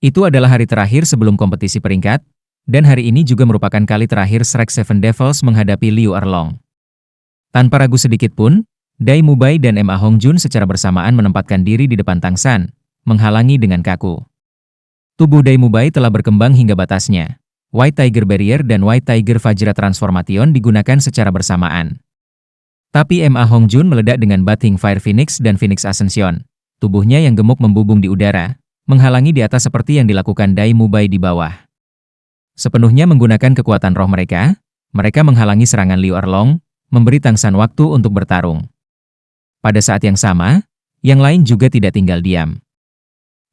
Itu adalah hari terakhir sebelum kompetisi peringkat, dan hari ini juga merupakan kali terakhir Shrek Seven Devils menghadapi Liu Erlong. Tanpa ragu sedikit pun, Dai Mubai dan Ma Hongjun secara bersamaan menempatkan diri di depan Tang San, menghalangi dengan kaku. Tubuh Dai Mubai telah berkembang hingga batasnya. White Tiger Barrier dan White Tiger Vajra Transformation digunakan secara bersamaan. Tapi Ma Hongjun meledak dengan Bathing Fire Phoenix dan Phoenix Ascension. Tubuhnya yang gemuk membubung di udara, menghalangi di atas seperti yang dilakukan Dai Mubai di bawah. Sepenuhnya menggunakan kekuatan roh mereka menghalangi serangan Liu Erlong, memberi Tang San waktu untuk bertarung. Pada saat yang sama, yang lain juga tidak tinggal diam.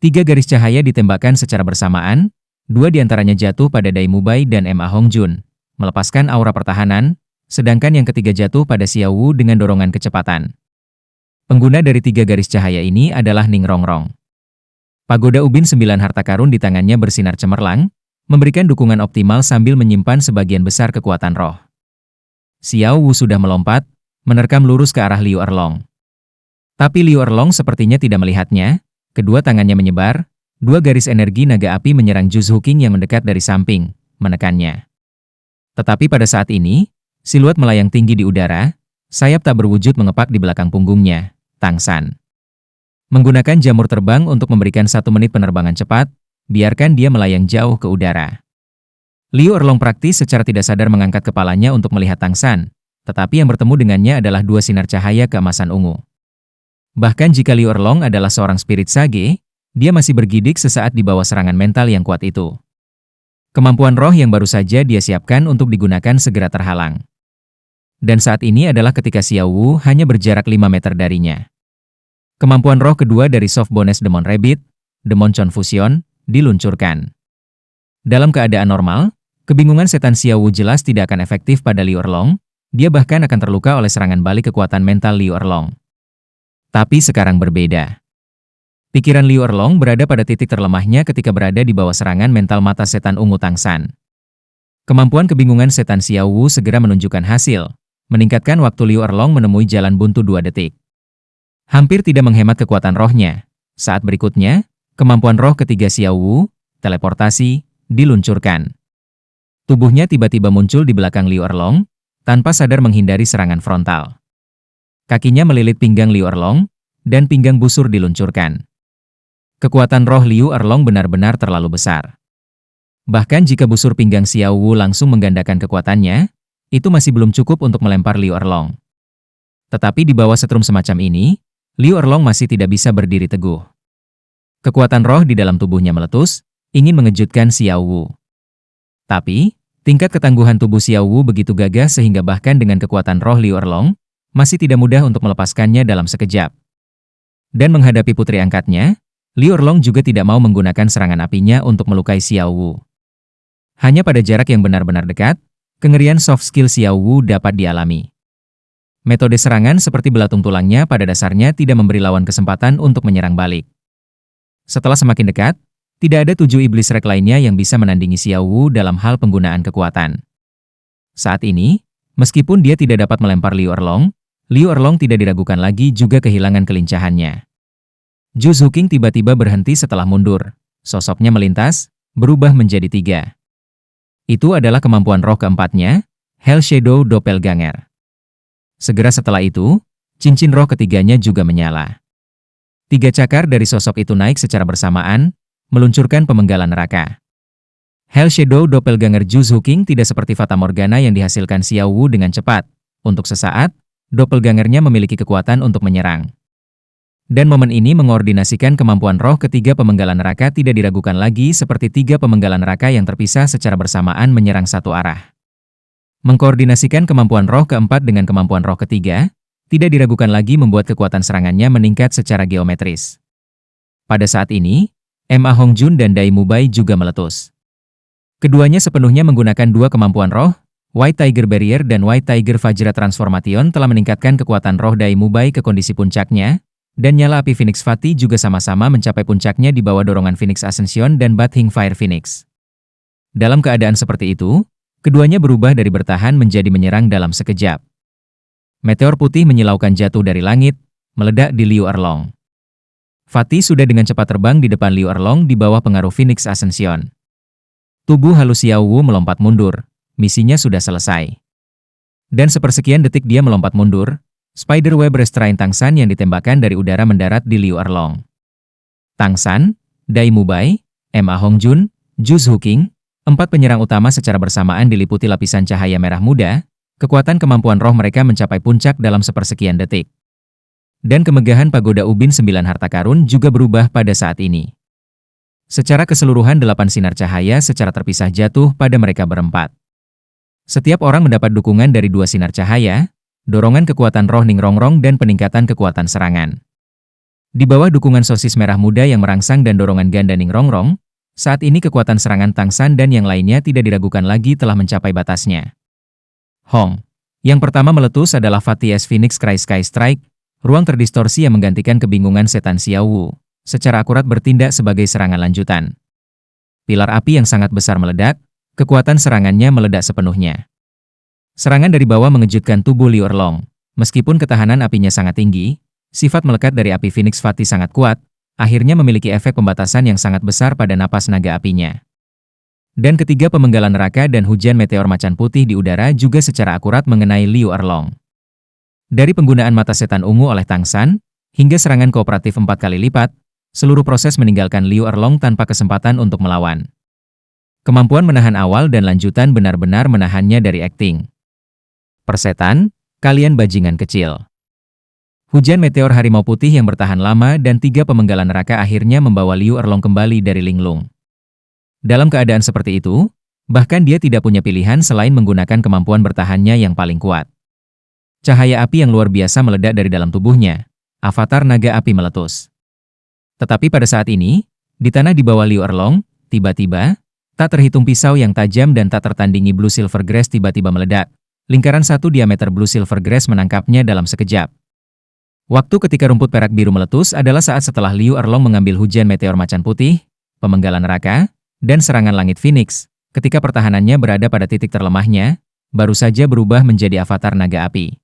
3 garis cahaya ditembakkan secara bersamaan, 2 diantaranya jatuh pada Dai Mubai dan Ma Hongjun, melepaskan aura pertahanan, sedangkan yang ketiga jatuh pada Xiao Wu dengan dorongan kecepatan. Pengguna dari 3 garis cahaya ini adalah Ning Rongrong. Pagoda ubin 9 harta karun di tangannya bersinar cemerlang, memberikan dukungan optimal sambil menyimpan sebagian besar kekuatan roh. Xiao Wu sudah melompat, menerkam lurus ke arah Liu Erlong. Tapi Liu Erlong sepertinya tidak melihatnya, kedua tangannya menyebar, 2 garis energi naga api menyerang Juz Huking yang mendekat dari samping, menekannya. Tetapi pada saat ini, siluet melayang tinggi di udara, sayap tak berwujud mengepak di belakang punggungnya, Tang San. Menggunakan jamur terbang untuk memberikan 1 menit penerbangan cepat, biarkan dia melayang jauh ke udara. Liu Erlong praktis secara tidak sadar mengangkat kepalanya untuk melihat Tang San, tetapi yang bertemu dengannya adalah 2 sinar cahaya keemasan ungu. Bahkan jika Liu Erlong adalah seorang spirit sage, dia masih bergidik sesaat di bawah serangan mental yang kuat itu. Kemampuan roh yang baru saja dia siapkan untuk digunakan segera terhalang. Dan saat ini adalah ketika Xiao Wu hanya berjarak 5 meter darinya. Kemampuan roh kedua dari Soft Bonus Demon Rabbit, Demon Confusion, diluncurkan. Dalam keadaan normal, kebingungan setan Xiao Wu jelas tidak akan efektif pada Liu Erlong, dia bahkan akan terluka oleh serangan balik kekuatan mental Liu Erlong. Tapi sekarang berbeda. Pikiran Liu Erlong berada pada titik terlemahnya ketika berada di bawah serangan mental mata setan ungu Tang San. Kemampuan kebingungan setan Xiao Wu segera menunjukkan hasil, meningkatkan waktu Liu Erlong menemui jalan buntu 2 detik. Hampir tidak menghemat kekuatan rohnya. Saat berikutnya, kemampuan roh ketiga Xiao Wu, teleportasi, diluncurkan. Tubuhnya tiba-tiba muncul di belakang Liu Erlong, tanpa sadar menghindari serangan frontal. Kakinya melilit pinggang Liu Erlong, dan pinggang busur diluncurkan. Kekuatan roh Liu Erlong benar-benar terlalu besar. Bahkan jika busur pinggang Xiao Wu langsung menggandakan kekuatannya, itu masih belum cukup untuk melempar Liu Erlong. Tetapi di bawah setrum semacam ini, Liu Erlong masih tidak bisa berdiri teguh. Kekuatan roh di dalam tubuhnya meletus, ingin mengejutkan Xiao Wu. Tapi, tingkat ketangguhan tubuh Xiao Wu begitu gagah sehingga bahkan dengan kekuatan roh Liu Erlong, masih tidak mudah untuk melepaskannya dalam sekejap. Dan menghadapi putri angkatnya, Liu Erlong juga tidak mau menggunakan serangan apinya untuk melukai Xiao Wu. Hanya pada jarak yang benar-benar dekat, kengerian soft skill Xiao Wu dapat dialami. Metode serangan seperti belatung tulangnya pada dasarnya tidak memberi lawan kesempatan untuk menyerang balik. Setelah semakin dekat, tidak ada 7 iblis rek lainnya yang bisa menandingi Xiao Wu dalam hal penggunaan kekuatan. Saat ini, meskipun dia tidak dapat melempar Liu Erlong tidak diragukan lagi juga kehilangan kelincahannya. Juz Huking tiba-tiba berhenti setelah mundur. Sosoknya melintas, berubah menjadi 3. Itu adalah kemampuan roh keempatnya, Hell Shadow Doppelganger. Segera setelah itu, cincin roh ketiganya juga menyala. 3 cakar dari sosok itu naik secara bersamaan, meluncurkan pemenggalan neraka. Hell Shadow Doppelganger Juz Huking tidak seperti Fata Morgana yang dihasilkan Xiao Wu dengan cepat. Untuk sesaat, Doppelgangernya memiliki kekuatan untuk menyerang. Dan momen ini mengordinasikan kemampuan roh ketiga pemenggalan neraka tidak diragukan lagi seperti 3 pemenggalan neraka yang terpisah secara bersamaan menyerang satu arah. Mengkoordinasikan kemampuan roh keempat dengan kemampuan roh ketiga, tidak diragukan lagi membuat kekuatan serangannya meningkat secara geometris. Pada saat ini, Ma Hongjun dan Dai Mubai juga meletus. Keduanya sepenuhnya menggunakan 2 kemampuan roh, White Tiger Barrier dan White Tiger Vajra Transformation telah meningkatkan kekuatan roh Dai Mubai ke kondisi puncaknya, dan nyala api Phoenix Fati juga sama-sama mencapai puncaknya di bawah dorongan Phoenix Ascension dan Bathing Fire Phoenix. Dalam keadaan seperti itu, keduanya berubah dari bertahan menjadi menyerang dalam sekejap. Meteor putih menyilaukan jatuh dari langit, meledak di Liu Erlong. Fatih sudah dengan cepat terbang di depan Liu Erlong di bawah pengaruh Phoenix Ascension. Tubuh halus Xiao Wu melompat mundur, misinya sudah selesai. Dan sepersekian detik dia melompat mundur, Spiderweb Restraint Tang San yang ditembakkan dari udara mendarat di Liu Erlong. Tang San, Dai Mubai, Ma Hongjun, Zhu Zuqing, 4 penyerang utama secara bersamaan diliputi lapisan cahaya merah muda, kekuatan kemampuan roh mereka mencapai puncak dalam sepersekian detik. Dan kemegahan pagoda ubin 9 harta karun juga berubah pada saat ini. Secara keseluruhan 8 sinar cahaya secara terpisah jatuh pada mereka berempat. Setiap orang mendapat dukungan dari 2 sinar cahaya, dorongan kekuatan roh Ningrongrong dan peningkatan kekuatan serangan. Di bawah dukungan sosis merah muda yang merangsang dan dorongan ganda Ningrongrong, saat ini kekuatan serangan Tang San dan yang lainnya tidak diragukan lagi telah mencapai batasnya. Hong. Yang pertama meletus adalah Fatih S Phoenix Cry Sky Strike, ruang terdistorsi yang menggantikan kebingungan setan Xiao Wu, secara akurat bertindak sebagai serangan lanjutan. Pilar api yang sangat besar meledak, kekuatan serangannya meledak sepenuhnya. Serangan dari bawah mengejutkan tubuh Liu Erlong. Meskipun ketahanan apinya sangat tinggi, sifat melekat dari api Phoenix Fatih sangat kuat, akhirnya memiliki efek pembatasan yang sangat besar pada napas naga apinya. Dan ketiga pemenggalan neraka dan hujan meteor macan putih di udara juga secara akurat mengenai Liu Erlong. Dari penggunaan mata setan ungu oleh Tang San, hingga serangan kooperatif 4 kali lipat, seluruh proses meninggalkan Liu Erlong tanpa kesempatan untuk melawan. Kemampuan menahan awal dan lanjutan benar-benar menahannya dari akting. Persetan, kalian bajingan kecil. Hujan meteor harimau putih yang bertahan lama dan 3 pemenggalan neraka akhirnya membawa Liu Erlong kembali dari linglung. Dalam keadaan seperti itu, bahkan dia tidak punya pilihan selain menggunakan kemampuan bertahannya yang paling kuat. Cahaya api yang luar biasa meledak dari dalam tubuhnya. Avatar naga api meletus. Tetapi pada saat ini, di tanah di bawah Liu Erlong, tiba-tiba, tak terhitung pisau yang tajam dan tak tertandingi Blue Silver Grass tiba-tiba meledak. Lingkaran 1 diameter Blue Silver Grass menangkapnya dalam sekejap. Waktu ketika rumput perak biru meletus adalah saat setelah Liu Erlong mengambil hujan meteor macan putih, pemenggalan neraka, dan serangan langit Phoenix, ketika pertahanannya berada pada titik terlemahnya, baru saja berubah menjadi avatar naga api.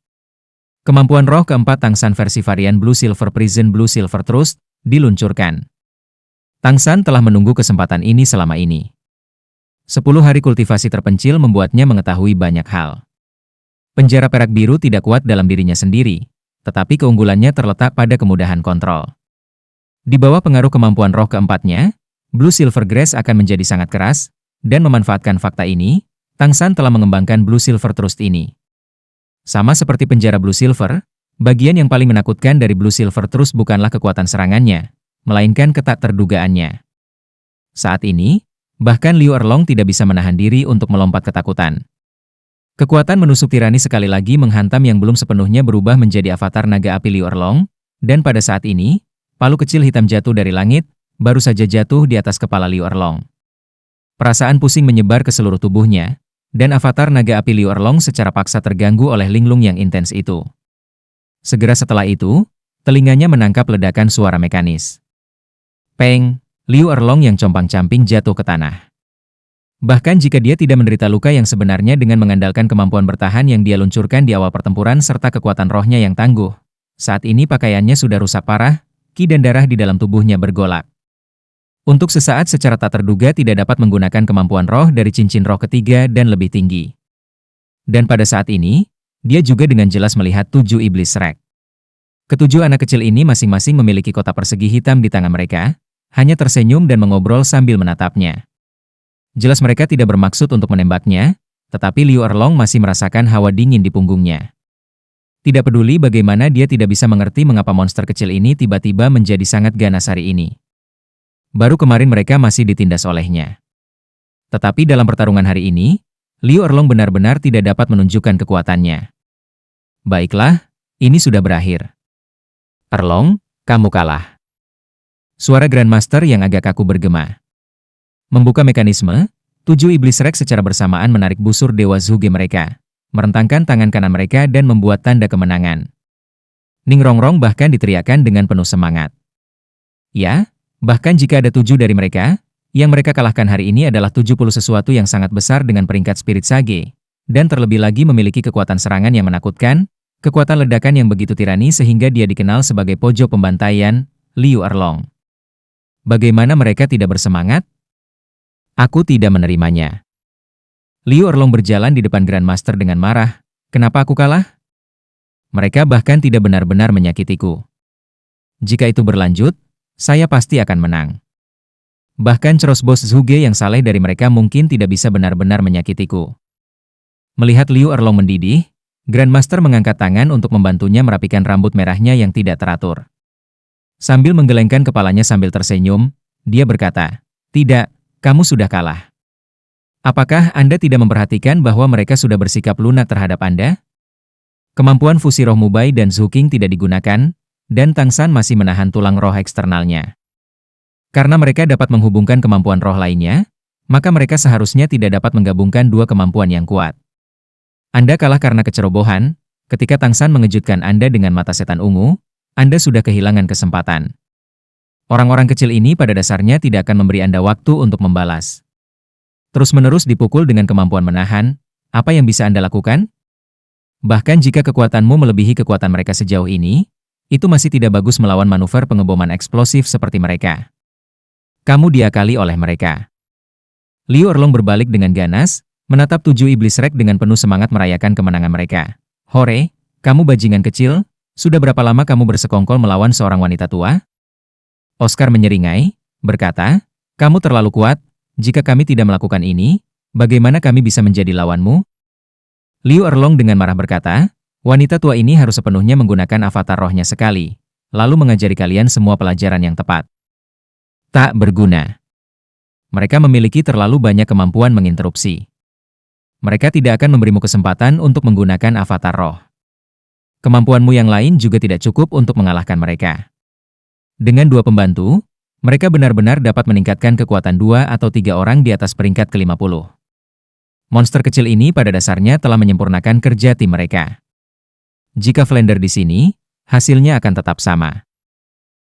Kemampuan roh keempat Tang San versi varian Blue Silver Prison Blue Silver Trust diluncurkan. Tang San telah menunggu kesempatan ini selama ini. 10 hari kultivasi terpencil membuatnya mengetahui banyak hal. Penjara perak biru tidak kuat dalam dirinya sendiri, tetapi keunggulannya terletak pada kemudahan kontrol. Di bawah pengaruh kemampuan roh keempatnya, Blue Silver Grass akan menjadi sangat keras, dan memanfaatkan fakta ini, Tang San telah mengembangkan Blue Silver Trust ini. Sama seperti penjara Blue Silver, bagian yang paling menakutkan dari Blue Silver Trust bukanlah kekuatan serangannya, melainkan ketak terdugaannya. Saat ini, bahkan Liu Erlong tidak bisa menahan diri untuk melompat ketakutan. Kekuatan menusuk tirani sekali lagi menghantam yang belum sepenuhnya berubah menjadi avatar naga api Liu Erlong, dan pada saat ini, palu kecil hitam jatuh dari langit, baru saja jatuh di atas kepala Liu Erlong. Perasaan pusing menyebar ke seluruh tubuhnya, dan avatar naga api Liu Erlong secara paksa terganggu oleh linglung yang intens itu. Segera setelah itu, telinganya menangkap ledakan suara mekanis. Peng, Liu Erlong yang compang-camping jatuh ke tanah. Bahkan jika dia tidak menderita luka yang sebenarnya dengan mengandalkan kemampuan bertahan yang dia luncurkan di awal pertempuran serta kekuatan rohnya yang tangguh, saat ini pakaiannya sudah rusak parah, ki dan darah di dalam tubuhnya bergolak. Untuk sesaat secara tak terduga tidak dapat menggunakan kemampuan roh dari cincin roh ketiga dan lebih tinggi. Dan pada saat ini, dia juga dengan jelas melihat 7 iblis Shrek. Ketujuh anak kecil ini masing-masing memiliki kotak persegi hitam di tangan mereka, hanya tersenyum dan mengobrol sambil menatapnya. Jelas mereka tidak bermaksud untuk menembaknya, tetapi Liu Erlong masih merasakan hawa dingin di punggungnya. Tidak peduli bagaimana dia tidak bisa mengerti mengapa monster kecil ini tiba-tiba menjadi sangat ganas hari ini. Baru kemarin mereka masih ditindas olehnya. Tetapi dalam pertarungan hari ini, Liu Erlong benar-benar tidak dapat menunjukkan kekuatannya. Baiklah, ini sudah berakhir. Erlong, kamu kalah. Suara Grandmaster yang agak kaku bergema. Membuka mekanisme, 7 iblis Shrek secara bersamaan menarik busur Dewa Zhuge mereka, merentangkan tangan kanan mereka dan membuat tanda kemenangan. Ningrongrong bahkan diteriakkan dengan penuh semangat. Ya, bahkan jika ada 7 dari mereka, yang mereka kalahkan hari ini adalah 70 sesuatu yang sangat besar dengan peringkat spirit sage, dan terlebih lagi memiliki kekuatan serangan yang menakutkan, kekuatan ledakan yang begitu tirani sehingga dia dikenal sebagai pojok pembantaian, Liu Erlong. Bagaimana mereka tidak bersemangat? Aku tidak menerimanya. Liu Erlong berjalan di depan Grandmaster dengan marah. Kenapa aku kalah? Mereka bahkan tidak benar-benar menyakitiku. Jika itu berlanjut, saya pasti akan menang. Bahkan Bos Zhuge yang saleh dari mereka mungkin tidak bisa benar-benar menyakitiku. Melihat Liu Erlong mendidih, Grandmaster mengangkat tangan untuk membantunya merapikan rambut merahnya yang tidak teratur. Sambil menggelengkan kepalanya sambil tersenyum, dia berkata, "Tidak, kamu sudah kalah. Apakah Anda tidak memperhatikan bahwa mereka sudah bersikap lunak terhadap Anda? Kemampuan fusi roh Mubai dan Zhuking tidak digunakan, dan Tang San masih menahan tulang roh eksternalnya. Karena mereka dapat menghubungkan kemampuan roh lainnya, maka mereka seharusnya tidak dapat menggabungkan dua kemampuan yang kuat. Anda kalah karena kecerobohan, ketika Tang San mengejutkan Anda dengan mata setan ungu, Anda sudah kehilangan kesempatan. Orang-orang kecil ini pada dasarnya tidak akan memberi Anda waktu untuk membalas. Terus-menerus dipukul dengan kemampuan menahan, apa yang bisa Anda lakukan? Bahkan jika kekuatanmu melebihi kekuatan mereka sejauh ini, itu masih tidak bagus melawan manuver pengeboman eksplosif seperti mereka. Kamu diakali oleh mereka." Liu Erlong berbalik dengan ganas, menatap 7 iblis rek dengan penuh semangat merayakan kemenangan mereka. "Hore, kamu bajingan kecil, sudah berapa lama kamu bersekongkol melawan seorang wanita tua?" Oscar menyeringai, berkata, "Kamu terlalu kuat, jika kami tidak melakukan ini, bagaimana kami bisa menjadi lawanmu?" Liu Erlong dengan marah berkata, "Wanita tua ini harus sepenuhnya menggunakan avatar rohnya sekali, lalu mengajari kalian semua pelajaran yang tepat. Tak berguna. Mereka memiliki terlalu banyak kemampuan menginterupsi. Mereka tidak akan memberimu kesempatan untuk menggunakan avatar roh. Kemampuanmu yang lain juga tidak cukup untuk mengalahkan mereka. Dengan 2 pembantu, mereka benar-benar dapat meningkatkan kekuatan 2 atau 3 orang di atas peringkat ke-50. Monster kecil ini pada dasarnya telah menyempurnakan kerja tim mereka. Jika Flander di sini, hasilnya akan tetap sama."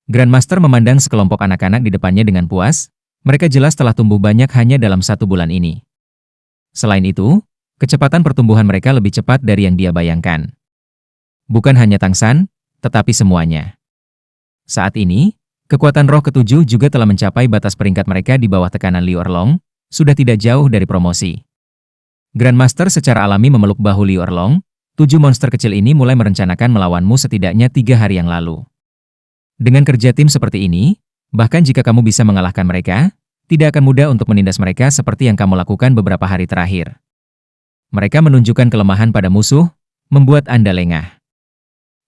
Grandmaster memandang sekelompok anak-anak di depannya dengan puas, mereka jelas telah tumbuh banyak hanya dalam 1 bulan ini. Selain itu, kecepatan pertumbuhan mereka lebih cepat dari yang dia bayangkan. Bukan hanya Tang San, tetapi semuanya. Saat ini, kekuatan roh ke-7 juga telah mencapai batas peringkat mereka di bawah tekanan Liu Erlong, sudah tidak jauh dari promosi. Grandmaster secara alami memeluk bahu Liu Erlong, 7 monster kecil ini mulai merencanakan melawanmu setidaknya 3 hari yang lalu. Dengan kerja tim seperti ini, bahkan jika kamu bisa mengalahkan mereka, tidak akan mudah untuk menindas mereka seperti yang kamu lakukan beberapa hari terakhir. Mereka menunjukkan kelemahan pada musuh, membuat Anda lengah.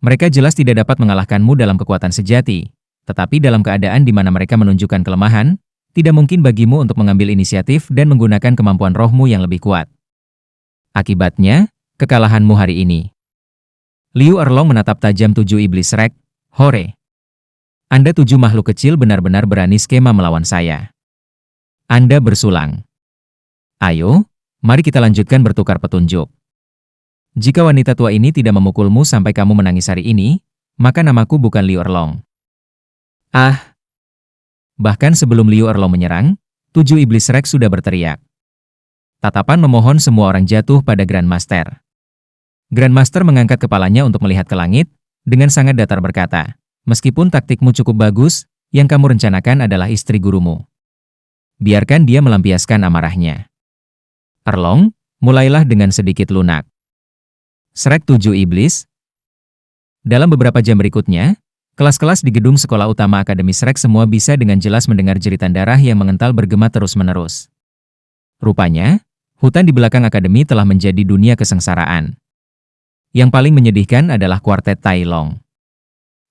Mereka jelas tidak dapat mengalahkanmu dalam kekuatan sejati, tetapi dalam keadaan di mana mereka menunjukkan kelemahan, tidak mungkin bagimu untuk mengambil inisiatif dan menggunakan kemampuan rohmu yang lebih kuat. Akibatnya, kekalahanmu hari ini. Liu Erlong menatap tajam 7 iblis rek. "Hore! Anda 7 makhluk kecil benar-benar berani skema melawan saya. Anda bersulang. Ayo, mari kita lanjutkan bertukar petunjuk. Jika wanita tua ini tidak memukulmu sampai kamu menangis hari ini, maka namaku bukan Liu Erlong." Ah! Bahkan sebelum Liu Erlong menyerang, 7 iblis rek sudah berteriak. Tatapan memohon semua orang jatuh pada Grandmaster. Grandmaster mengangkat kepalanya untuk melihat ke langit, dengan sangat datar berkata, "Meskipun taktikmu cukup bagus, yang kamu rencanakan adalah istri gurumu. Biarkan dia melampiaskan amarahnya." "Erlong, mulailah dengan sedikit lunak." Shrek 7 Iblis. Dalam beberapa jam berikutnya, kelas-kelas di gedung sekolah utama Akademi Shrek semua bisa dengan jelas mendengar jeritan darah yang mengental bergema terus-menerus. Rupanya, hutan di belakang akademi telah menjadi dunia kesengsaraan. Yang paling menyedihkan adalah kuartet Tai Long.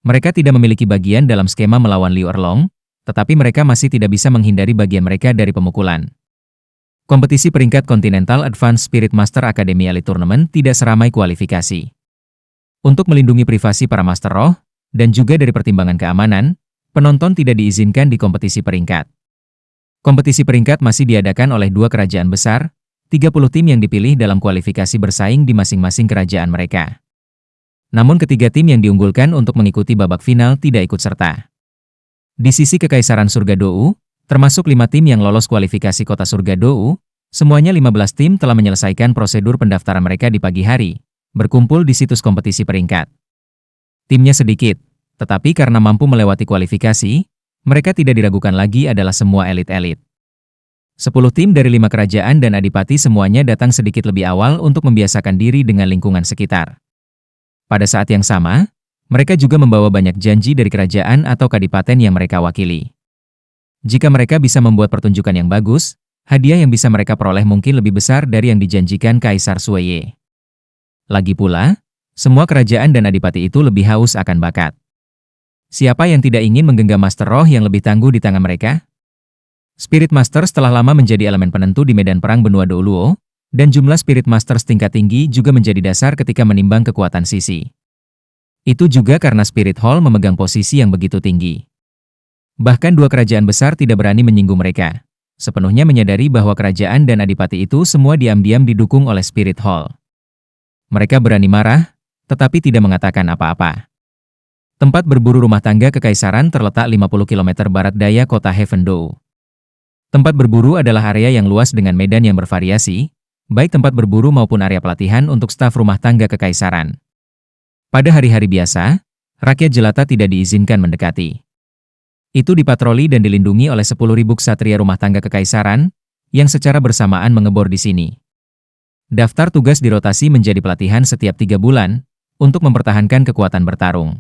Mereka tidak memiliki bagian dalam skema melawan Liu Erlong, tetapi mereka masih tidak bisa menghindari bagian mereka dari pemukulan. Kompetisi peringkat Continental Advanced Spirit Master Academy Elite Tournament tidak seramai kualifikasi. Untuk melindungi privasi para Master Roh, dan juga dari pertimbangan keamanan, penonton tidak diizinkan di kompetisi peringkat. Kompetisi peringkat masih diadakan oleh 2 kerajaan besar, 30 tim yang dipilih dalam kualifikasi bersaing di masing-masing kerajaan mereka. Namun ketiga tim yang diunggulkan untuk mengikuti babak final tidak ikut serta. Di sisi Kekaisaran Surga Dou, termasuk 5 tim yang lolos kualifikasi Kota Surga Dou, semuanya 15 tim telah menyelesaikan prosedur pendaftaran mereka di pagi hari, berkumpul di situs kompetisi peringkat. Timnya sedikit, Tetapi karena mampu melewati kualifikasi, mereka tidak diragukan lagi adalah semua elit-elit. 10 tim dari 5 kerajaan dan adipati semuanya datang sedikit lebih awal untuk membiasakan diri dengan lingkungan sekitar. Pada saat yang sama, mereka juga membawa banyak janji dari kerajaan atau kadipaten yang mereka wakili. Jika mereka bisa membuat pertunjukan yang bagus, hadiah yang bisa mereka peroleh mungkin lebih besar dari yang dijanjikan Kaisar Sueye. Lagi pula, semua kerajaan dan adipati itu lebih haus akan bakat. Siapa yang tidak ingin menggenggam Master Roh yang lebih tangguh di tangan mereka? Spirit Masters telah lama menjadi elemen penentu di medan perang benua Douluo, dan jumlah Spirit Masters tingkat tinggi juga menjadi dasar ketika menimbang kekuatan sisi. Itu juga karena Spirit Hall memegang posisi yang begitu tinggi. Bahkan dua kerajaan besar tidak berani menyinggung mereka, sepenuhnya menyadari bahwa kerajaan dan adipati itu semua diam-diam didukung oleh Spirit Hall. Mereka berani marah, tetapi tidak mengatakan apa-apa. Tempat berburu rumah tangga kekaisaran terletak 50 km barat daya kota Heavendou. Tempat berburu adalah area yang luas dengan medan yang bervariasi, baik tempat berburu maupun area pelatihan untuk staf rumah tangga kekaisaran. Pada hari-hari biasa, rakyat jelata tidak diizinkan mendekati. Itu dipatroli dan dilindungi oleh 10.000 ksatria rumah tangga kekaisaran, yang secara bersamaan mengebor di sini. Daftar tugas dirotasi menjadi pelatihan setiap 3 bulan, untuk mempertahankan kekuatan bertarung.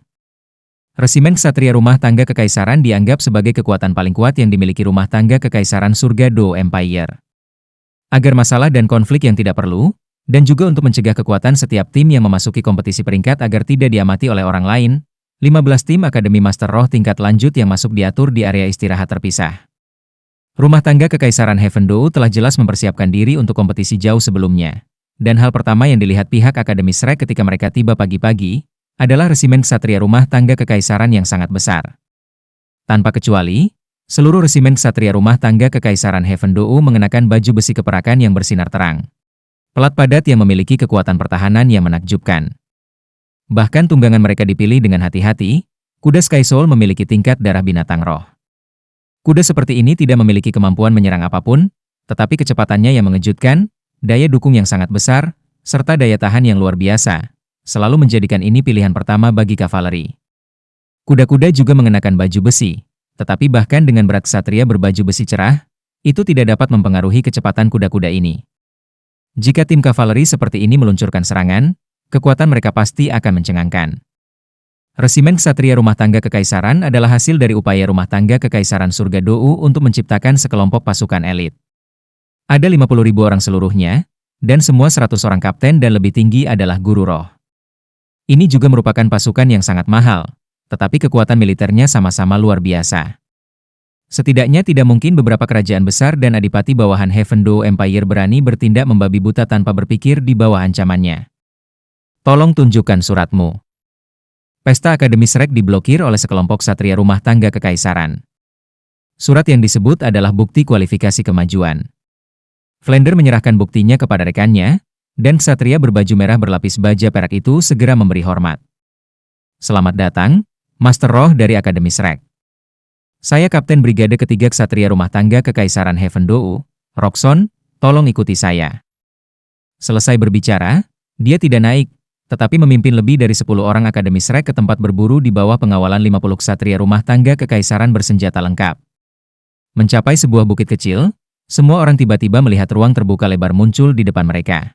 Resimen ksatria rumah tangga kekaisaran dianggap sebagai kekuatan paling kuat yang dimiliki rumah tangga kekaisaran surga Dou Empire. Agar masalah dan konflik yang tidak perlu, dan juga untuk mencegah kekuatan setiap tim yang memasuki kompetisi peringkat agar tidak diamati oleh orang lain, 15 tim Akademi Master Roh tingkat lanjut yang masuk diatur di area istirahat terpisah. Rumah tangga kekaisaran Heavendou telah jelas mempersiapkan diri untuk kompetisi jauh sebelumnya. Dan hal pertama yang dilihat pihak Akademi Shrek ketika mereka tiba pagi-pagi, adalah resimen ksatria rumah tangga kekaisaran yang sangat besar. Tanpa kecuali, seluruh resimen ksatria rumah tangga kekaisaran Heavendou mengenakan baju besi keperakan yang bersinar terang. Pelat padat yang memiliki kekuatan pertahanan yang menakjubkan. Bahkan tunggangan mereka dipilih dengan hati-hati, kuda Sky Soul memiliki tingkat darah binatang roh. Kuda seperti ini tidak memiliki kemampuan menyerang apapun, tetapi kecepatannya yang mengejutkan, daya dukung yang sangat besar, serta daya tahan yang luar biasa, selalu menjadikan ini pilihan pertama bagi kavaleri. Kuda-kuda juga mengenakan baju besi, tetapi bahkan dengan berat ksatria berbaju besi cerah, itu tidak dapat mempengaruhi kecepatan kuda-kuda ini. Jika tim kavaleri seperti ini meluncurkan serangan, kekuatan mereka pasti akan mencengangkan. Resimen ksatria rumah tangga kekaisaran adalah hasil dari upaya rumah tangga kekaisaran surga Dou untuk menciptakan sekelompok pasukan elit. Ada 50.000 orang seluruhnya, dan semua 100 orang kapten dan lebih tinggi adalah guru roh. Ini juga merupakan pasukan yang sangat mahal, tetapi kekuatan militernya sama-sama luar biasa. Setidaknya tidak mungkin beberapa kerajaan besar dan adipati bawahan Heavendou Empire berani bertindak membabi buta tanpa berpikir di bawah ancamannya. Tolong tunjukkan suratmu. Pesta Akademi Shrek diblokir oleh sekelompok ksatria rumah tangga kekaisaran. Surat yang disebut adalah bukti kualifikasi kemajuan. Flander menyerahkan buktinya kepada rekannya, dan ksatria berbaju merah berlapis baja perak itu segera memberi hormat. Selamat datang, Master Roh dari Akademi Shrek. Saya Kapten Brigade Ketiga Ksatria Rumah Tangga Kekaisaran Heavendou, Roxon, tolong ikuti saya. Selesai berbicara, dia tidak naik, tetapi memimpin lebih dari 10 orang Akademi Shrek ke tempat berburu di bawah pengawalan 50 ksatria rumah tangga kekaisaran bersenjata lengkap. Mencapai sebuah bukit kecil, semua orang tiba-tiba melihat ruang terbuka lebar muncul di depan mereka.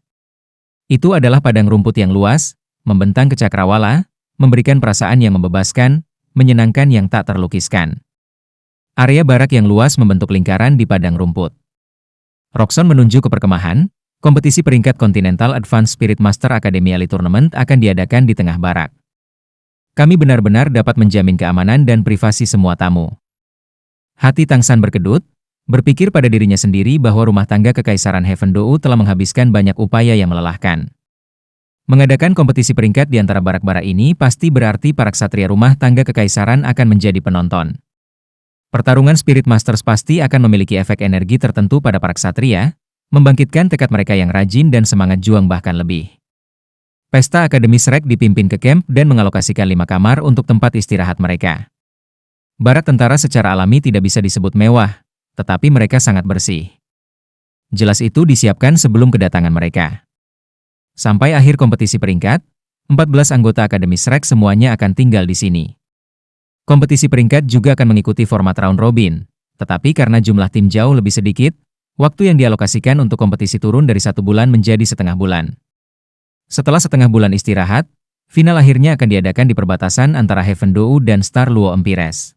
Itu adalah padang rumput yang luas, membentang ke cakrawala, memberikan perasaan yang membebaskan, menyenangkan yang tak terlukiskan. Area barak yang luas membentuk lingkaran di padang rumput. Roxon menunjuk ke perkemahan, kompetisi peringkat Continental Advanced Spirit Master Academy Elite Tournament akan diadakan di tengah barak. Kami benar-benar dapat menjamin keamanan dan privasi semua tamu. Hati Tang San berkedut, berpikir pada dirinya sendiri bahwa rumah tangga kekaisaran Heavendou telah menghabiskan banyak upaya yang melelahkan. Mengadakan kompetisi peringkat di antara barak-barak ini pasti berarti para ksatria rumah tangga kekaisaran akan menjadi penonton. Pertarungan Spirit Masters pasti akan memiliki efek energi tertentu pada para ksatria, membangkitkan tekad mereka yang rajin dan semangat juang bahkan lebih. Pesta Akademi Shrek dipimpin ke camp dan mengalokasikan 5 kamar untuk tempat istirahat mereka. Barak tentara secara alami tidak bisa disebut mewah, tetapi mereka sangat bersih. Jelas itu disiapkan sebelum kedatangan mereka. Sampai akhir kompetisi peringkat, 14 anggota Akademi Shrek semuanya akan tinggal di sini. Kompetisi peringkat juga akan mengikuti format round robin, tetapi karena jumlah tim jauh lebih sedikit, waktu yang dialokasikan untuk kompetisi turun dari 1 bulan menjadi setengah bulan. Setelah setengah bulan istirahat, final akhirnya akan diadakan di perbatasan antara Heaven Dou dan Star Luo Empires.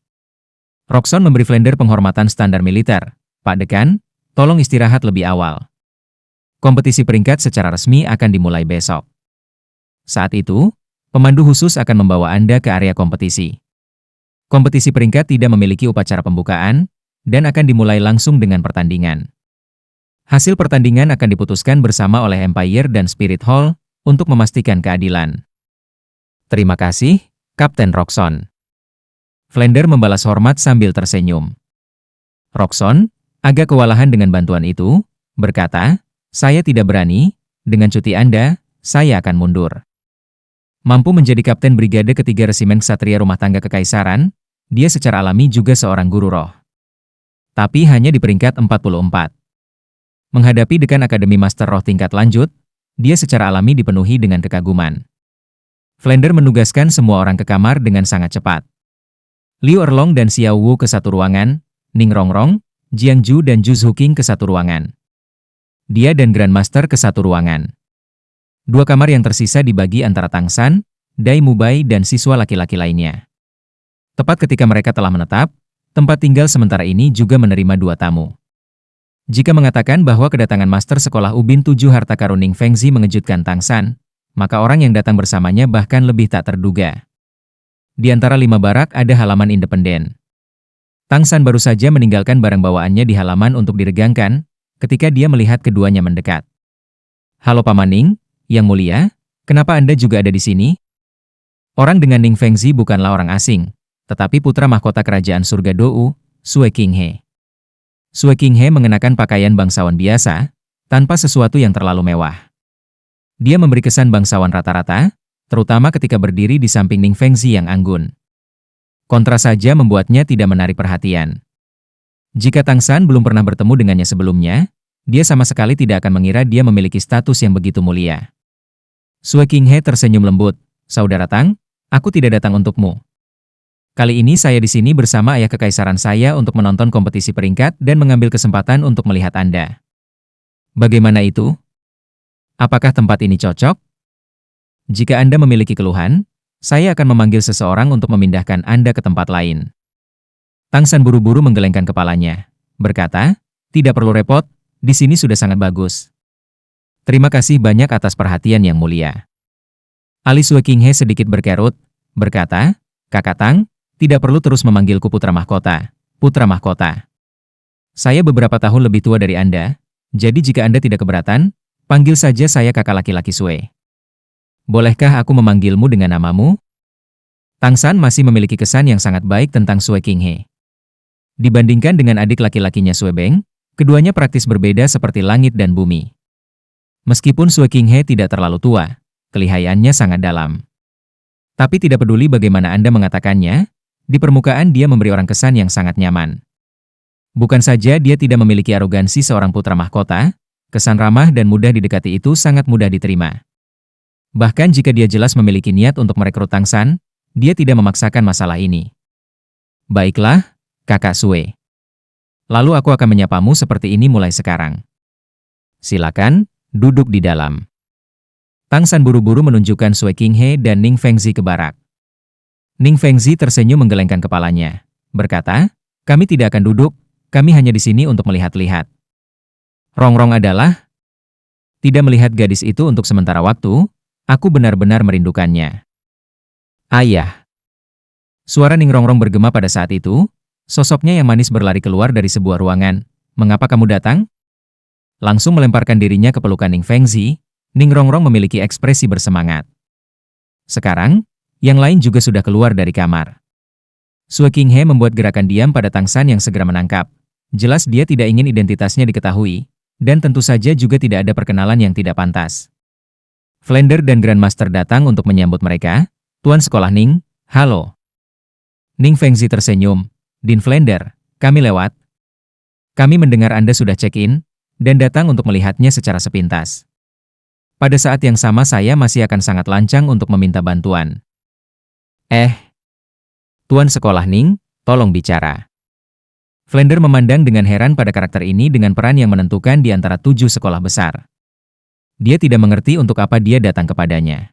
Roxon memberi Flander penghormatan standar militer. Pak Dekan, tolong istirahat lebih awal. Kompetisi peringkat secara resmi akan dimulai besok. Saat itu, pemandu khusus akan membawa Anda ke area kompetisi. Kompetisi peringkat tidak memiliki upacara pembukaan, dan akan dimulai langsung dengan pertandingan. Hasil pertandingan akan diputuskan bersama oleh Empire dan Spirit Hall untuk memastikan keadilan. Terima kasih, Kapten Roxon. Flander membalas hormat sambil tersenyum. Roxon, agak kewalahan dengan bantuan itu, berkata, saya tidak berani, dengan cuti Anda, saya akan mundur. Mampu menjadi Kapten Brigade ketiga Resimen Ksatria Rumah Tangga Kekaisaran, dia secara alami juga seorang guru roh. Tapi hanya di peringkat 44. Menghadapi dekan Akademi Master Roh tingkat lanjut, dia secara alami dipenuhi dengan kekaguman. Flander menugaskan semua orang ke kamar dengan sangat cepat. Liu Erlong dan Xiao Wu ke satu ruangan, Ning Rongrong, Jiang Ju dan Zhu Zuqing ke satu ruangan. Dia dan Grandmaster ke satu ruangan. 2 kamar yang tersisa dibagi antara Tang San, Dai Mubai dan siswa laki-laki lainnya. Tepat ketika mereka telah menetap, tempat tinggal sementara ini juga menerima 2 tamu. Jika mengatakan bahwa kedatangan Master Sekolah Ubin 7 Harta Karun Ning Fengzi mengejutkan Tang San, maka orang yang datang bersamanya bahkan lebih tak terduga. Di antara 5 barak ada halaman independen. Tang San baru saja meninggalkan barang bawaannya di halaman untuk diregangkan, ketika dia melihat keduanya mendekat. Halo Paman Ning, Yang Mulia, kenapa Anda juga ada di sini? Orang dengan Ning Fengzi bukanlah orang asing, tetapi putra mahkota kerajaan surga Dou, Sue Qinghe. Sue Qinghe mengenakan pakaian bangsawan biasa, tanpa sesuatu yang terlalu mewah. Dia memberi kesan bangsawan rata-rata, terutama ketika berdiri di samping Ning Fengzi yang anggun. Kontras saja membuatnya tidak menarik perhatian. Jika Tang San belum pernah bertemu dengannya sebelumnya, dia sama sekali tidak akan mengira dia memiliki status yang begitu mulia. Sue Qinghe tersenyum lembut, Saudara Tang, aku tidak datang untukmu. Kali ini saya di sini bersama ayah kekaisaran saya untuk menonton kompetisi peringkat dan mengambil kesempatan untuk melihat Anda. Bagaimana itu? Apakah tempat ini cocok? Jika Anda memiliki keluhan, saya akan memanggil seseorang untuk memindahkan Anda ke tempat lain. Tang San buru-buru menggelengkan kepalanya, berkata, tidak perlu repot, di sini sudah sangat bagus. Terima kasih banyak atas perhatian yang mulia. Alis Sue Qinghe sedikit berkerut, berkata, Kakak Tang, tidak perlu terus memanggilku Putra Mahkota. Putra Mahkota. Saya beberapa tahun lebih tua dari Anda, jadi jika Anda tidak keberatan, panggil saja saya kakak laki-laki Sue. Bolehkah aku memanggilmu dengan namamu? Tang San masih memiliki kesan yang sangat baik tentang Sue Qinghe. Dibandingkan dengan adik laki-lakinya Sue Beng, keduanya praktis berbeda seperti langit dan bumi. Meskipun Sue Qinghe tidak terlalu tua, kelihayannya sangat dalam. Tapi tidak peduli bagaimana Anda mengatakannya, di permukaan dia memberi orang kesan yang sangat nyaman. Bukan saja dia tidak memiliki arogansi seorang putra mahkota, kesan ramah dan mudah didekati itu sangat mudah diterima. Bahkan jika dia jelas memiliki niat untuk merekrut Tang San, dia tidak memaksakan masalah ini. Baiklah, Kakak Sue. Lalu aku akan menyapamu seperti ini mulai sekarang. Silakan, duduk di dalam. Tang San buru-buru menunjukkan Sue Qinghe dan Ning Fengzi ke barak. Ning Fengzi tersenyum menggelengkan kepalanya, berkata, kami tidak akan duduk, kami hanya di sini untuk melihat-lihat. Rongrong adalah? Tidak melihat gadis itu untuk sementara waktu, aku benar-benar merindukannya. Ayah. Suara Ning Rongrong bergema pada saat itu, sosoknya yang manis berlari keluar dari sebuah ruangan. Mengapa kamu datang? Langsung melemparkan dirinya ke pelukan Ning Fengzi, Ning Rongrong memiliki ekspresi bersemangat. Sekarang, yang lain juga sudah keluar dari kamar. Sue Qinghe membuat gerakan diam pada Tang San yang segera menangkap. Jelas dia tidak ingin identitasnya diketahui, dan tentu saja juga tidak ada perkenalan yang tidak pantas. Flander dan Grandmaster datang untuk menyambut mereka. Tuan Sekolah Ning, halo. Ning Fengzi tersenyum. Din Flander, kami lewat. Kami mendengar Anda sudah check-in, dan datang untuk melihatnya secara sepintas. Pada saat yang sama saya masih akan sangat lancang untuk meminta bantuan. Tuan sekolah Ning, tolong bicara. Flender memandang dengan heran pada karakter ini dengan peran yang menentukan di antara 7 sekolah besar. Dia tidak mengerti untuk apa dia datang kepadanya.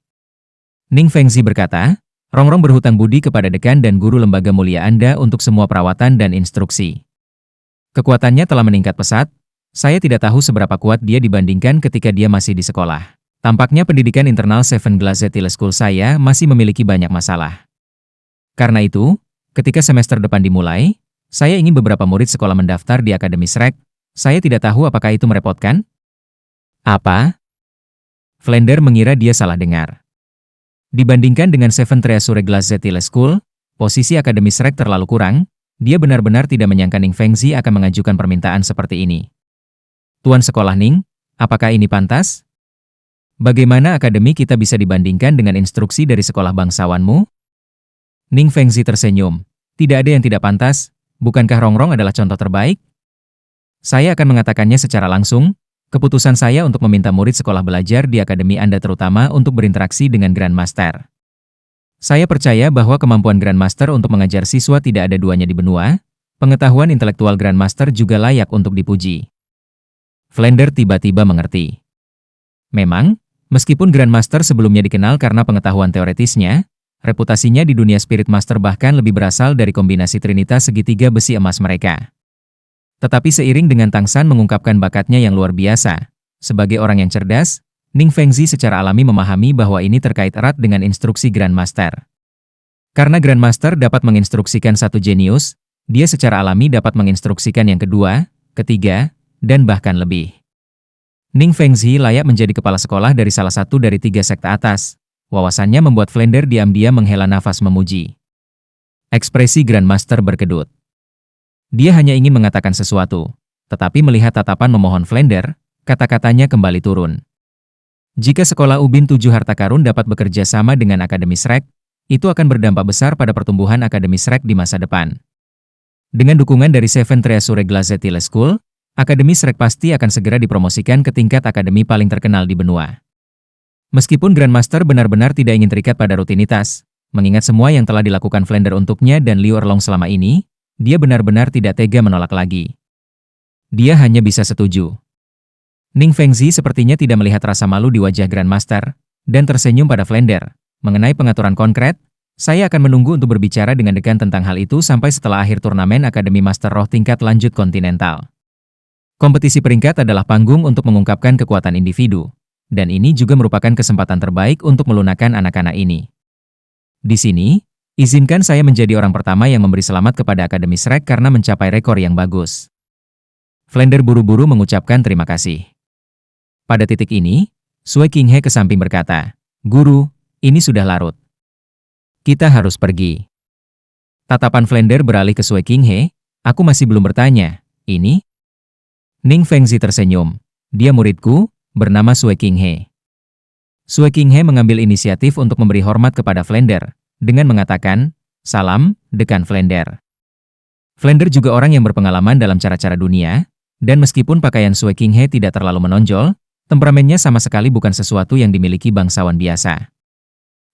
Ning Fengzi berkata, Rongrong berhutang budi kepada dekan dan guru lembaga mulia Anda untuk semua perawatan dan instruksi. Kekuatannya telah meningkat pesat, saya tidak tahu seberapa kuat dia dibandingkan ketika dia masih di sekolah. Tampaknya pendidikan internal Seven Glazetile School saya masih memiliki banyak masalah. Karena itu, ketika semester depan dimulai, saya ingin beberapa murid sekolah mendaftar di Akademi Shrek. Saya tidak tahu apakah itu merepotkan? Apa? Flender mengira dia salah dengar. Dibandingkan dengan Seven Treasure Glazetile School, posisi Akademi Shrek terlalu kurang. Dia benar-benar tidak menyangka Ning Fengzi akan mengajukan permintaan seperti ini. Tuan sekolah Ning, apakah ini pantas? Bagaimana akademi kita bisa dibandingkan dengan instruksi dari sekolah bangsawanmu? Ning Fengzi tersenyum. Tidak ada yang tidak pantas, bukankah Rongrong adalah contoh terbaik? Saya akan mengatakannya secara langsung, keputusan saya untuk meminta murid sekolah belajar di akademi Anda terutama untuk berinteraksi dengan Grandmaster. Saya percaya bahwa kemampuan Grandmaster untuk mengajar siswa tidak ada duanya di benua, pengetahuan intelektual Grandmaster juga layak untuk dipuji. Flender tiba-tiba mengerti. Memang, meskipun Grandmaster sebelumnya dikenal karena pengetahuan teoretisnya, reputasinya di dunia Spirit Master bahkan lebih berasal dari kombinasi trinitas segitiga besi emas mereka. Tetapi seiring dengan Tang San mengungkapkan bakatnya yang luar biasa, sebagai orang yang cerdas, Ning Fengzi secara alami memahami bahwa ini terkait erat dengan instruksi Grandmaster. Karena Grandmaster dapat menginstruksikan satu jenius, dia secara alami dapat menginstruksikan yang kedua, ketiga, dan bahkan lebih. Ning Fengzi layak menjadi kepala sekolah dari salah satu dari 3 sekte atas. Wawasannya membuat Flender diam-diam menghela nafas memuji. Ekspresi Grandmaster berkedut. Dia hanya ingin mengatakan sesuatu, tetapi melihat tatapan memohon Flender, kata-katanya kembali turun. Jika sekolah Ubin 7 Harta Karun dapat bekerja sama dengan Akademi Shrek, itu akan berdampak besar pada pertumbuhan Akademi Shrek di masa depan. Dengan dukungan dari Seven Treasure Glazetile School, Akademi Shrek pasti akan segera dipromosikan ke tingkat akademi paling terkenal di benua. Meskipun Grandmaster benar-benar tidak ingin terikat pada rutinitas, mengingat semua yang telah dilakukan Flender untuknya dan Liu Erlong selama ini, dia benar-benar tidak tega menolak lagi. Dia hanya bisa setuju. Ning Fengzi sepertinya tidak melihat rasa malu di wajah Grandmaster, dan tersenyum pada Flender. Mengenai pengaturan konkret, saya akan menunggu untuk berbicara dengan dekan tentang hal itu sampai setelah akhir turnamen Akademi Master Roh tingkat lanjut kontinental. Kompetisi peringkat adalah panggung untuk mengungkapkan kekuatan individu. Dan ini juga merupakan kesempatan terbaik untuk melunakkan anak-anak ini. Di sini, izinkan saya menjadi orang pertama yang memberi selamat kepada Akademi Shrek karena mencapai rekor yang bagus. Flender buru-buru mengucapkan terima kasih. Pada titik ini, Sui Qinghe ke samping berkata, Guru, ini sudah larut. Kita harus pergi. Tatapan Flender beralih ke Sui Qinghe, aku masih belum bertanya, ini? Ning Fengzi tersenyum, dia muridku, bernama Sui Qinghe. Sui Qinghe mengambil inisiatif untuk memberi hormat kepada Flender, dengan mengatakan, salam, Dekan Flender. Flender juga orang yang berpengalaman dalam cara-cara dunia, dan meskipun pakaian Sui Qinghe tidak terlalu menonjol, temperamennya sama sekali bukan sesuatu yang dimiliki bangsawan biasa.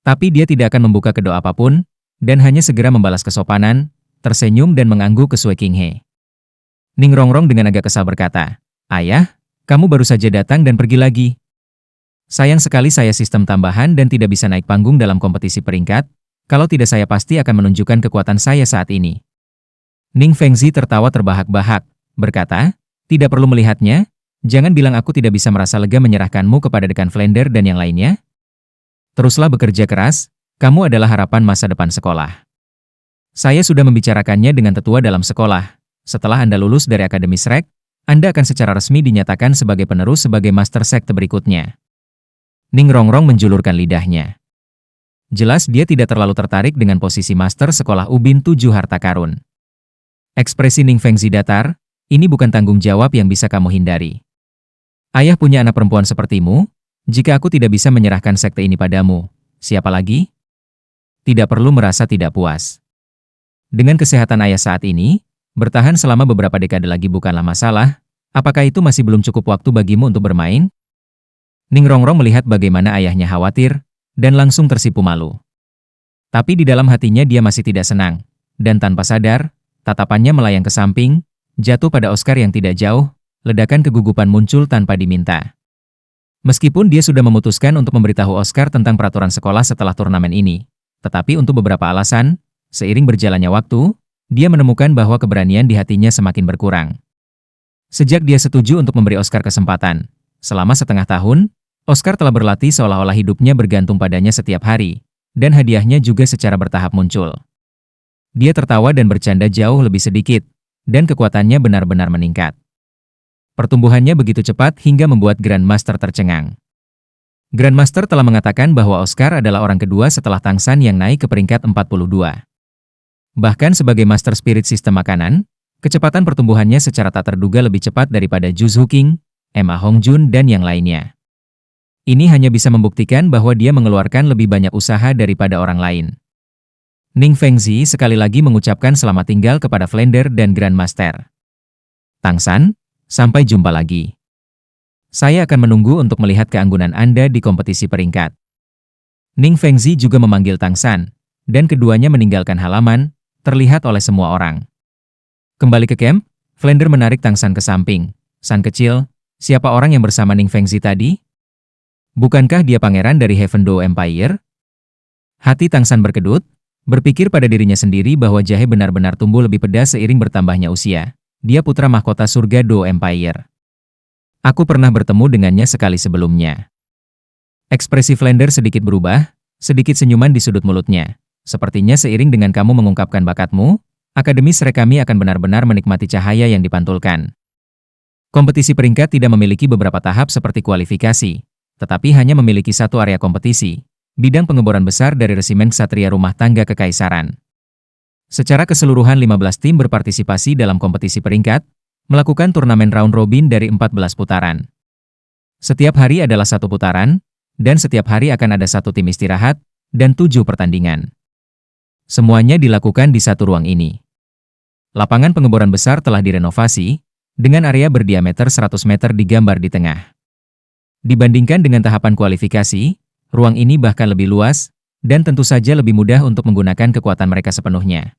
Tapi dia tidak akan membuka kedok apapun, dan hanya segera membalas kesopanan, tersenyum dan mengangguk ke Sui Qinghe. Ning Rongrong dengan agak kesal berkata, Ayah, kamu baru saja datang dan pergi lagi. Sayang sekali saya sistem tambahan dan tidak bisa naik panggung dalam kompetisi peringkat, kalau tidak saya pasti akan menunjukkan kekuatan saya saat ini. Ning Fengzi tertawa terbahak-bahak, berkata, tidak perlu melihatnya, jangan bilang aku tidak bisa merasa lega menyerahkanmu kepada Dekan Flender dan yang lainnya. Teruslah bekerja keras, kamu adalah harapan masa depan sekolah. Saya sudah membicarakannya dengan tetua dalam sekolah, setelah Anda lulus dari Akademi Shrek, Anda akan secara resmi dinyatakan sebagai penerus sebagai Master Sekte berikutnya. Ning Rongrong menjulurkan lidahnya. Jelas dia tidak terlalu tertarik dengan posisi Master Sekolah Ubin 7 Harta Karun. Ekspresi Ning Fengzi datar, ini bukan tanggung jawab yang bisa kamu hindari. Ayah punya anak perempuan sepertimu, jika aku tidak bisa menyerahkan sekte ini padamu, siapa lagi? Tidak perlu merasa tidak puas. Dengan kesehatan ayah saat ini, bertahan selama beberapa dekade lagi bukanlah masalah, apakah itu masih belum cukup waktu bagimu untuk bermain? Ning Rongrong melihat bagaimana ayahnya khawatir, dan langsung tersipu malu. Tapi di dalam hatinya dia masih tidak senang, dan tanpa sadar, tatapannya melayang ke samping, jatuh pada Oscar yang tidak jauh, ledakan kegugupan muncul tanpa diminta. Meskipun dia sudah memutuskan untuk memberitahu Oscar tentang peraturan sekolah setelah turnamen ini, tetapi untuk beberapa alasan, seiring berjalannya waktu, dia menemukan bahwa keberanian di hatinya semakin berkurang. Sejak dia setuju untuk memberi Oscar kesempatan, selama setengah tahun, Oscar telah berlatih seolah-olah hidupnya bergantung padanya setiap hari, dan hadiahnya juga secara bertahap muncul. Dia tertawa dan bercanda jauh lebih sedikit, dan kekuatannya benar-benar meningkat. Pertumbuhannya begitu cepat hingga membuat Grandmaster tercengang. Grandmaster telah mengatakan bahwa Oscar adalah orang kedua setelah Tang San yang naik ke peringkat 42. Bahkan sebagai Master Spirit Sistem Makanan, kecepatan pertumbuhannya secara tak terduga lebih cepat daripada Zhu Zuqing, Ma Hongjun, dan yang lainnya. Ini hanya bisa membuktikan bahwa dia mengeluarkan lebih banyak usaha daripada orang lain. Ning Fengzi sekali lagi mengucapkan selamat tinggal kepada Flander dan Grandmaster. Tang San, sampai jumpa lagi. Saya akan menunggu untuk melihat keanggunan Anda di kompetisi peringkat. Ning Fengzi juga memanggil Tang San, dan keduanya meninggalkan halaman, terlihat oleh semua orang. Kembali ke camp, Flander menarik Tang San ke samping. San kecil, siapa orang yang bersama Ning Fengzi tadi? Bukankah dia pangeran dari Heaven Dou Empire? Hati Tang San berkedut, berpikir pada dirinya sendiri bahwa jahe benar-benar tumbuh lebih pedas seiring bertambahnya usia. Dia putra mahkota surga Dou Empire. Aku pernah bertemu dengannya sekali sebelumnya. Ekspresi Flander sedikit berubah, sedikit senyuman di sudut mulutnya. Sepertinya seiring dengan kamu mengungkapkan bakatmu, Akademi Shrek kami akan benar-benar menikmati cahaya yang dipantulkan. Kompetisi peringkat tidak memiliki beberapa tahap seperti kualifikasi, tetapi hanya memiliki satu area kompetisi, bidang pengeboran besar dari resimen ksatria rumah tangga kekaisaran. Secara keseluruhan 15 tim berpartisipasi dalam kompetisi peringkat, melakukan turnamen round robin dari 14 putaran. Setiap hari adalah satu putaran, dan setiap hari akan ada satu tim istirahat, dan 7 pertandingan. Semuanya dilakukan di satu ruang ini. Lapangan pengeboran besar telah direnovasi, dengan area berdiameter 100 meter digambar di tengah. Dibandingkan dengan tahapan kualifikasi, ruang ini bahkan lebih luas, dan tentu saja lebih mudah untuk menggunakan kekuatan mereka sepenuhnya.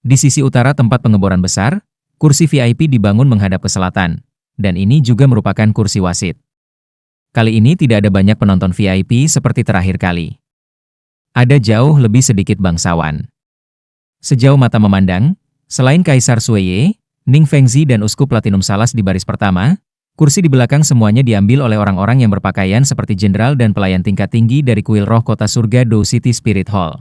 Di sisi utara tempat pengeboran besar, kursi VIP dibangun menghadap ke selatan, dan ini juga merupakan kursi wasit. Kali ini tidak ada banyak penonton VIP seperti terakhir kali. Ada jauh lebih sedikit bangsawan. Sejauh mata memandang, selain Kaisar Sueye, Ning Fengzi dan Uskup Platinum Salas di baris pertama, kursi di belakang semuanya diambil oleh orang-orang yang berpakaian seperti jenderal dan pelayan tingkat tinggi dari kuil roh kota surga Dou City Spirit Hall.